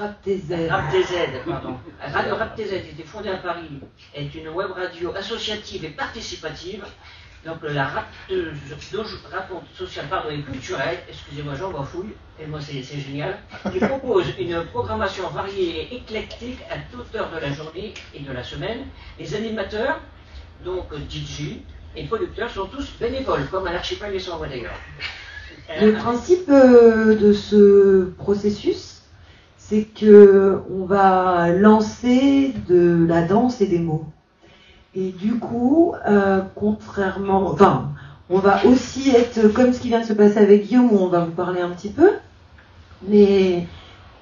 RAPTZ. RAPTZ, pardon. Radio RAPTZ a été fondée à Paris, est une web radio associative et participative. Donc la rapteuse raconte sociale, pardon, et culturelle, excusez-moi, j'en bafouille, et moi c'est génial, qui propose une programmation variée et éclectique à toute heure de la journée et de la semaine. Les animateurs, donc DJ et producteurs, sont tous bénévoles, comme à l'archipel des Savoies d'ailleurs. Le principe de ce processus, c'est que on va lancer de la danse et des mots. Et du coup, on va aussi être comme ce qui vient de se passer avec Guillaume, où on va vous parler un petit peu. Mais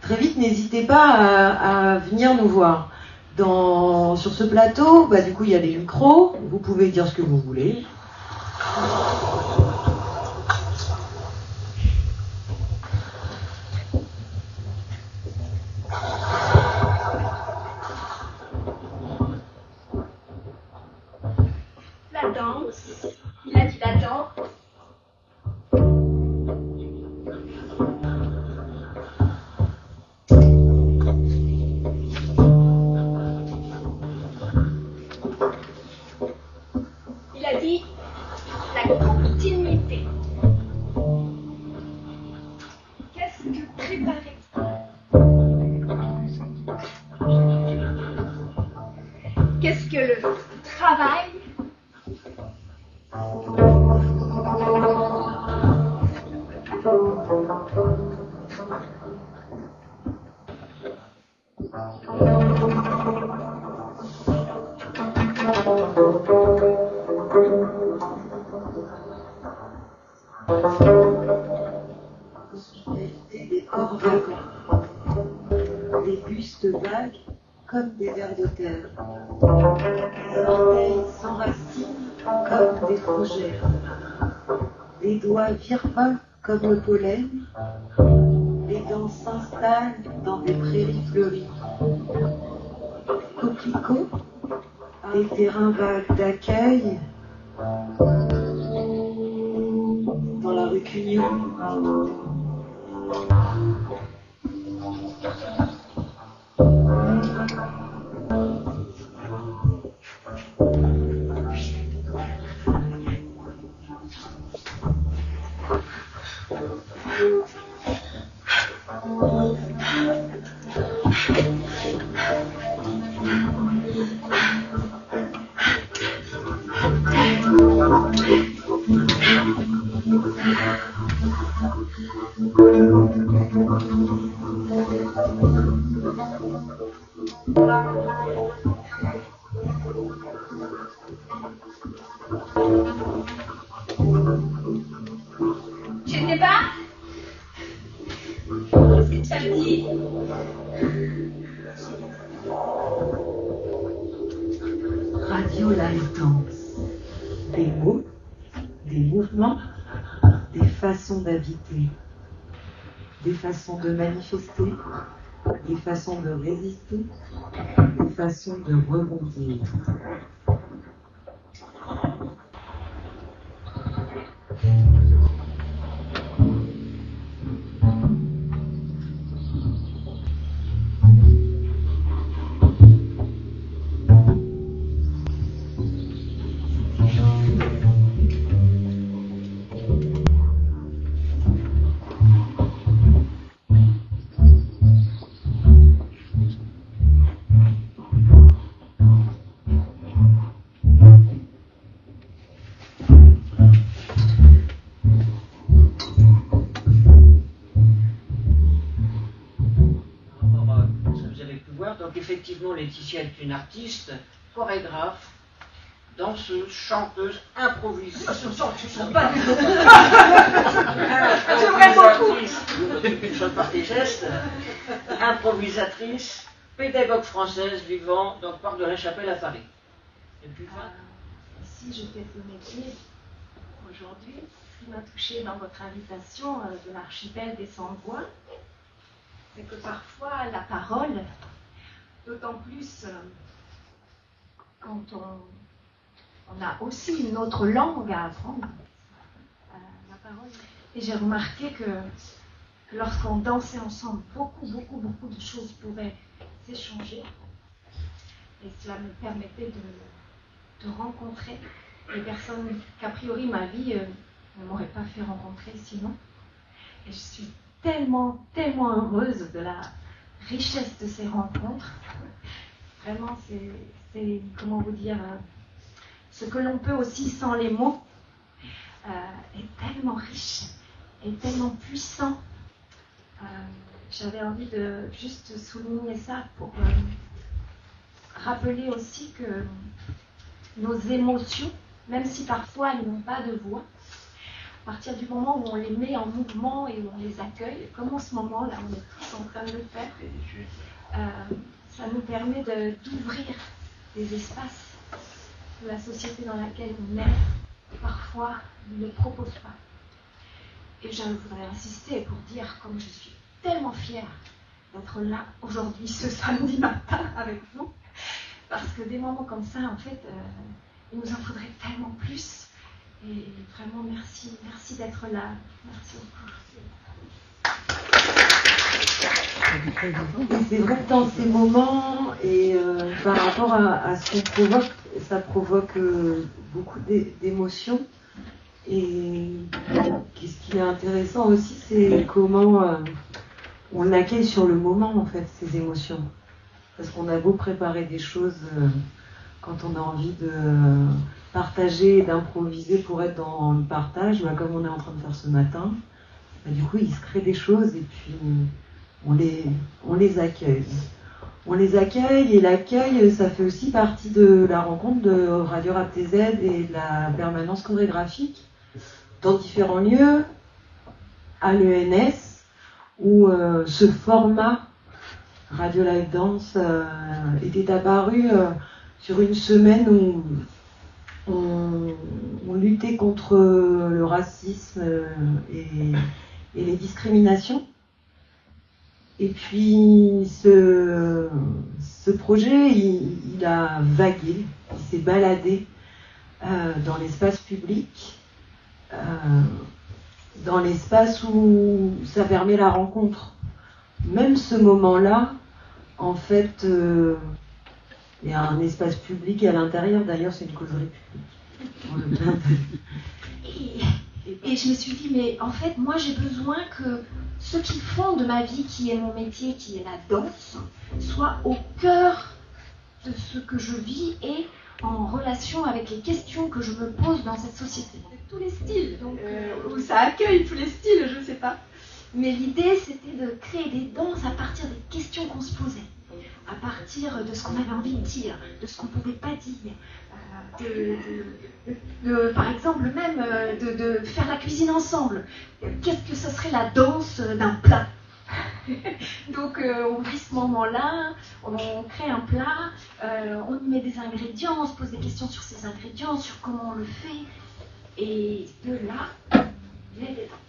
très vite, n'hésitez pas à venir nous voir. Sur ce plateau, du coup, il y a des micros. Vous pouvez dire ce que vous voulez. La danse. Il a dit la danse. Il a dit la continuité. Qu'est-ce que préparer? Qu'est-ce que le travail? Des corps vagants, des bustes vagues comme des vers de terre, des orteils sans racines comme des fougères, des doigts virevoltent comme le pollen, les dents s'installent dans des prairies fleuries, coquelicots, des terrains vagues d'accueil, dans la rue Cugnon. Tu ne sais pas? Qu'est-ce que ça me dit? Radio Live Dance. Des mots, des mouvements, des façons d'habiter, des façons de manifester, des façons de résister, des façons de rebondir. Donc effectivement, Laetitia est une artiste, chorégraphe, danseuse, chanteuse, improvisatrice. Pas du tout. Une chose par tes gestes. Improvisatrice, pédagogue française vivant donc Parc de la Chapelle à Paris. Depuis Si je fais ce métier aujourd'hui, ce qui m'a touchée dans votre invitation de l'archipel des Sans-Voix, c'est que parfois la parole, d'autant plus quand on a aussi une autre langue à apprendre, la parole. Et j'ai remarqué que lorsqu'on dansait ensemble, beaucoup de choses pouvaient s'échanger. Et cela me permettait de rencontrer des personnes qu'a priori ma vie ne m'aurait pas fait rencontrer sinon. Et je suis tellement heureuse de la richesse de ces rencontres. Vraiment, c'est comment vous dire, ce que l'on peut aussi sans les mots est tellement riche et tellement puissant. J'avais envie de juste souligner ça pour rappeler aussi que nos émotions, même si parfois elles n'ont pas de voix, à partir du moment où on les met en mouvement et où on les accueille, comme en ce moment là on est tous en train de le faire, ça nous permet d'ouvrir des espaces que la société dans laquelle on est parfois ne propose pas. Et je voudrais insister pour dire comme je suis tellement fière d'être là aujourd'hui, ce samedi matin avec vous, parce que des moments comme ça, en fait, il nous en faudrait tellement plus. Et vraiment, merci d'être là. Merci beaucoup. Et c'est vrai que dans ces moments, et par rapport à ce qu'on provoque, ça provoque beaucoup d'émotions. Et ce qui est intéressant aussi, c'est comment on accueille sur le moment, en fait, ces émotions. Parce qu'on a beau préparer des choses quand on a envie de partager et d'improviser pour être dans le partage, comme on est en train de faire ce matin, du coup, il se crée des choses et puis on les accueille. On les accueille et l'accueil, ça fait aussi partie de la rencontre de Radio Rap TZ et de la permanence chorégraphique dans différents lieux, à l'ENS, où ce format Radio Live Dance était apparu sur une semaine où on luttait contre le racisme et les discriminations. Et puis ce projet, il a vagué, il s'est baladé dans l'espace public, dans l'espace où ça permet la rencontre. Même ce moment-là, en fait, il y a un espace public à l'intérieur, d'ailleurs c'est une causerie publique. Et je me suis dit, mais en fait, moi j'ai besoin que ce qui fonde ma vie, qui est mon métier, qui est la danse, soit au cœur de ce que je vis et en relation avec les questions que je me pose dans cette société. Tous les styles, donc où ça accueille tous les styles, je ne sais pas. Mais l'idée, c'était de créer des danses à partir des questions qu'on se posait, à partir de ce qu'on avait envie de dire, de ce qu'on ne pouvait pas dire, par exemple même de faire la cuisine ensemble. Qu'est-ce que ce serait la danse d'un plat? Donc on vit ce moment-là, on crée un plat, on y met des ingrédients, on se pose des questions sur ces ingrédients, sur comment on le fait, et de là, il y a des danses.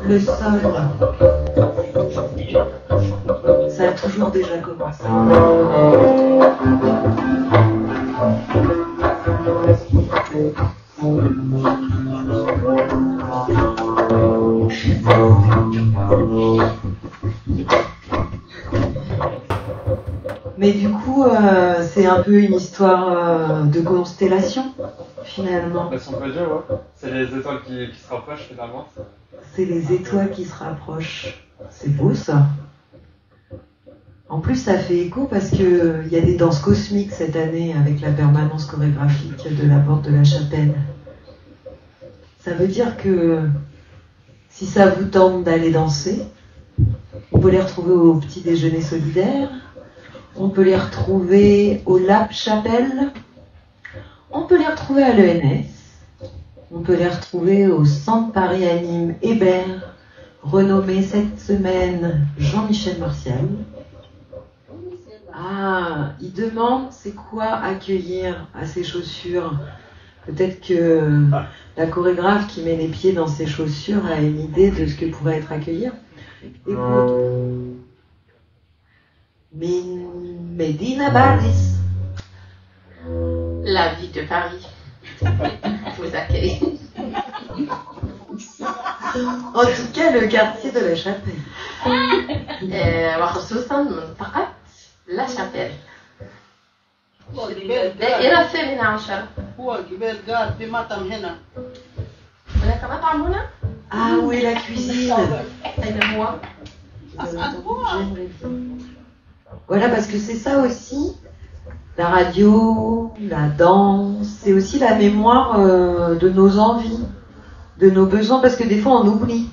Le sol, ça a toujours déjà commencé. Mais du coup, c'est un peu une histoire de constellation, finalement. Bah, si on peut dire, ouais. C'est les étoiles qui se rapprochent, finalement. C'est les étoiles qui se rapprochent. C'est beau, ça. En plus, ça fait écho parce qu'il y a des danses cosmiques cette année avec la permanence chorégraphique de la porte de la chapelle. Ça veut dire que si ça vous tente d'aller danser, on peut les retrouver au petit déjeuner solidaire, on peut les retrouver au Lab Chapelle, on peut les retrouver à l'ENS, on peut les retrouver au Centre Paris Anime Hébert, renommé cette semaine Jean-Michel Martial. Ah, il demande c'est quoi accueillir à ses chaussures. Peut-être que la chorégraphe qui met les pieds dans ses chaussures a une idée de ce que pourrait être accueillir. Et Medina Balis. La vie de Paris vous accueille. En tout cas, le quartier de la Chapelle. وخصوصا منطقة لا شابيل. دائرة الثامنة عشر. هو جبال قاعد في مطعم هنا. هناك مطعم هنا؟ Ah oui, la cuisine. أين هو؟ Voilà, parce que c'est ça aussi, la radio, la danse, c'est aussi la mémoire de nos envies, de nos besoins, parce que des fois on oublie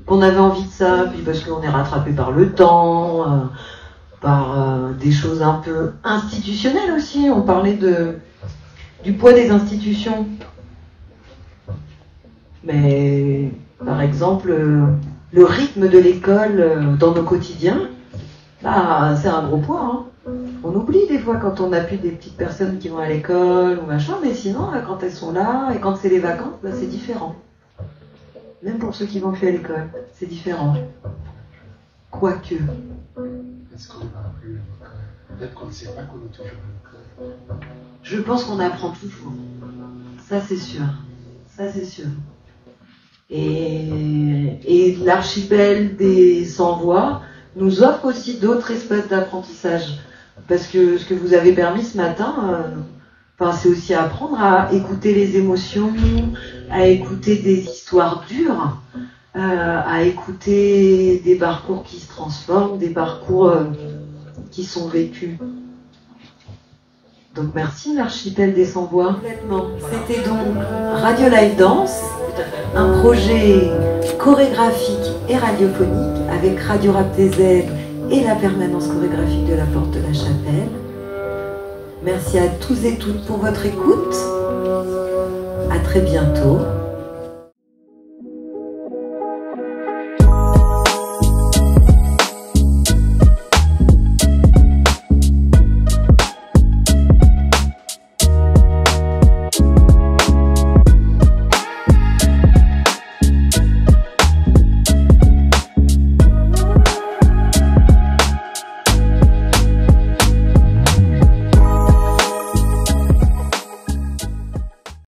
qu'on avait envie de ça, puis parce qu'on est rattrapé par le temps, par des choses un peu institutionnelles aussi. On parlait du poids des institutions. Mais par exemple, le rythme de l'école dans nos quotidiens, bah, c'est un gros poids. Hein. On oublie des fois quand on n'a plus des petites personnes qui vont à l'école ou machin, mais sinon, quand elles sont là et quand c'est les vacances, bah, c'est différent. Même pour ceux qui vont plus à l'école, c'est différent. Quoique. Est-ce qu'on a appris l'école? Peut-être qu'on ne sait pas qu'on est toujours à l'école. Je pense qu'on apprend toujours. Ça, c'est sûr. Ça, c'est sûr. Et l'archipel des sans-voix nous offre aussi d'autres espaces d'apprentissage. Parce que ce que vous avez permis ce matin, c'est aussi apprendre à écouter les émotions, à écouter des histoires dures, à écouter des parcours qui se transforment, des parcours qui sont vécus. Donc merci l'archipel des sans-voix. C'était donc Radio Live Danse, un projet chorégraphique et radiophonique avec Radio Rap des Aigles et la permanence chorégraphique de la Porte de la Chapelle. Merci à tous et toutes pour votre écoute. À très bientôt.